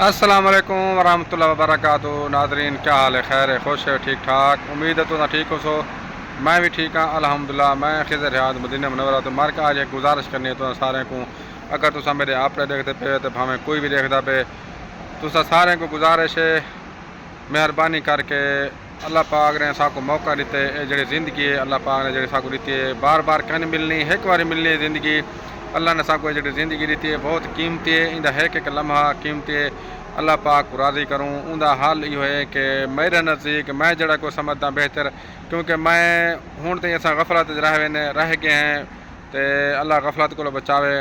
السلام علیکم ورحمۃ اللہ وبرکاتہ۔ ناظرین کیا حال ہے؟ خیر ہے، خوش ہے، ٹھیک ٹھاک؟ امید ہے تو نہ ٹھیک ہو سو۔ میں بھی ٹھیک ہاں الحمدللہ۔ میں خضر ریاض مدینہ منورہ تو مار کے آج ایک گزارش کرنی ہے تو سارے کو، اگر تسا میرے آپ دیکھتے پے تو بھاویں کوئی بھی دیکھتا پے، تسا سارے کو گزارش ہے مہربانی کر کے اللہ پاک نے ساکو موقع دیتے، یہ جڑی زندگی ہے اللہ پاک نے جڑی ساکو دیتی ہے بار بار کہیں ملنی، ایک بار ملنی ہے زندگی۔ اللہ نے ساکو جڑی زندگی دیتی ہے بہت قیمتی ہے، ان ایک لمحہ قیمتی ہے۔ اللہ پاک کو راضی کروں، ان کا حال یہ ہے کہ میرے نزدیک میں جڑا کو سمجھتا بہتر، کیونکہ میں ہوں تو اصا غفلت رہ گئے ہیں تو اللہ غفلت کو بچاوے۔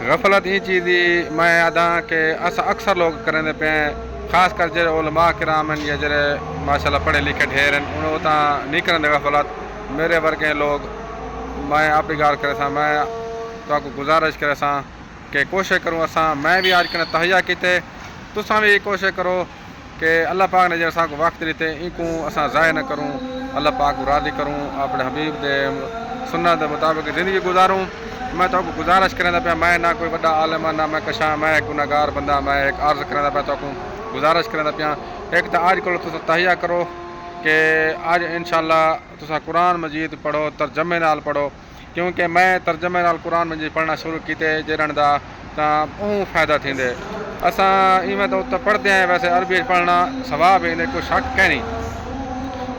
غفلت یہ چیز میں ادا کہ اکثر لوگ کریں پے ہیں، خاص کر جڑے علماء کرام ہیں یا جڑے ماشاءاللہ پڑھے لکھے ڈھیر ہیں، انہوں تو نہیں کریں غفلت۔ میرے ورگے لوگ، میں اپنی گال کرے سا، میں تو کو گزارش کرے سا کہ کوشش کروں اساں، میں بھی آج کل تہیا کیتے، تساں بھی کوشش کرو کہ اللہ پاک نے جیسا کو وقت دیتے ان کو اساں ضائع نہ کروں، اللہ پاک کو راضی کروں، اپنے حبیب دے سنت دے مطابق زندگی گزاروں۔ میں تو کو گزارش کرنا پیا، میں نہ کوئی بڑا عالم نہ میں کشاں، میں ایک گناہگار بندہ، میں ایک عرض کرنا پیا تو کو گزارش کرنا پیا، ایک تو آج کل تساں تہیا کرو کہ آج انشاءاللہ تساں قرآن مجید پڑھو، ترجمے نال پڑھو، کیونکہ میں ترجمے نال قرآن مجید پڑھنا شروع کیتے جرن دا تاں اون فائدہ تھیندے۔ اساں ایویں تو پڑھتے ہیں، ویسے عربی پڑھنا ثواب ہے، کوئی شک کہ نہیں،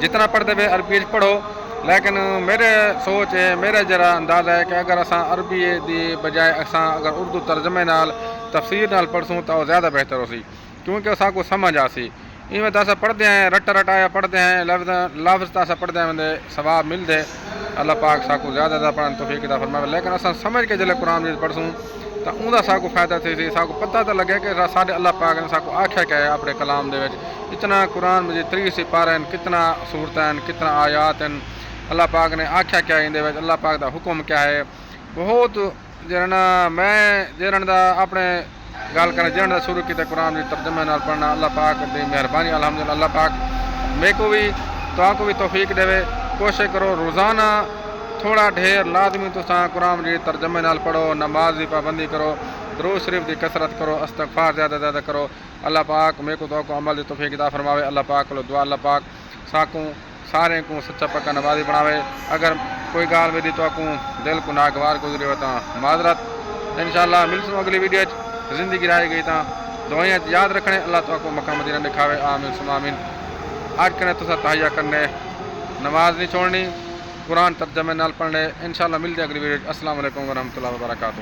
جتنا پڑھتے پہ عربی پڑھو، لیکن میرے سوچ ہے، میرا جرا اندازہ ہے کہ اگر اساں عربی دی بجائے اساں اگر اردو ترجمے نال تفسیر نال پڑھسوں تو زیادہ بہتر ہو سی، کیونکہ اساں کو سمجھ آ سی۔ ایویں تو اساں پڑھتے ہیں رٹایا پڑھتے ہیں، لفظ تو اساں پڑھتے ہیں ثواب ملتے، اللہ پاک ساکو زیادہ پڑھن توفیق عطا فرماوے، لیکن اساں سمجھ کے جلے قرآن مجید پڑھسوں تو اوندا ساکو فائدہ تھی سی، ساکو پتہ تو لگے کہ سارے اللہ پاک نے ساکو آکھیا کہ ہے اپنے کلام دے وچ اتنا قرآن مجید 30 سپارے ہیں، کتنا صورتیں ہیں، کتنا آیات ہیں، اللہ پاک نے آکھیا کیا ہے اندے وچ، اللہ پاک دا حکم کیا ہے، بہت جرنا میں جرن دا اپنے گل کرنا جرن دا شروع کیتے قرآن مجید ترجمے نال پڑھنا، اللہ پاک دی مہربانی الحمدللہ، اللہ پاک میں کو بھی تو آپ کو بھی توفیق دے، کوشش کرو روزانہ تھوڑا ڈھیر لازمی تو قرآن مجید ترجمے نال پڑھو، نماز کی پابندی کرو، درود شریف کی کثرت کرو، استغفار زیادہ زیادہ کرو، اللہ پاک میں کو تو کو عمل دی توفیق عطا فرماوے، اللہ پاک کو دعا اللہ پاک ساکوں سارے کو سچا پکا نمازی بناوے۔ اگر کوئی گال میری تو کو دل کو ناگوار گزری ہو تو معذرت، انشاءاللہ ملسوں اگلی ویڈیو زندگی رہے گئی تو دعائیں یاد رکھنے، اللہ تو کو مقام مدینہ دکھاوے، آمین ثم آمین۔ آج کرنے تو تہیا کرنے، نماز نہیں چھوڑنی، قرآن ترجمے نال پڑھنے، انشاءاللہ ملتے اگلی ویڈیو۔ السلام علیکم ورحمۃ اللہ وبرکاتہ۔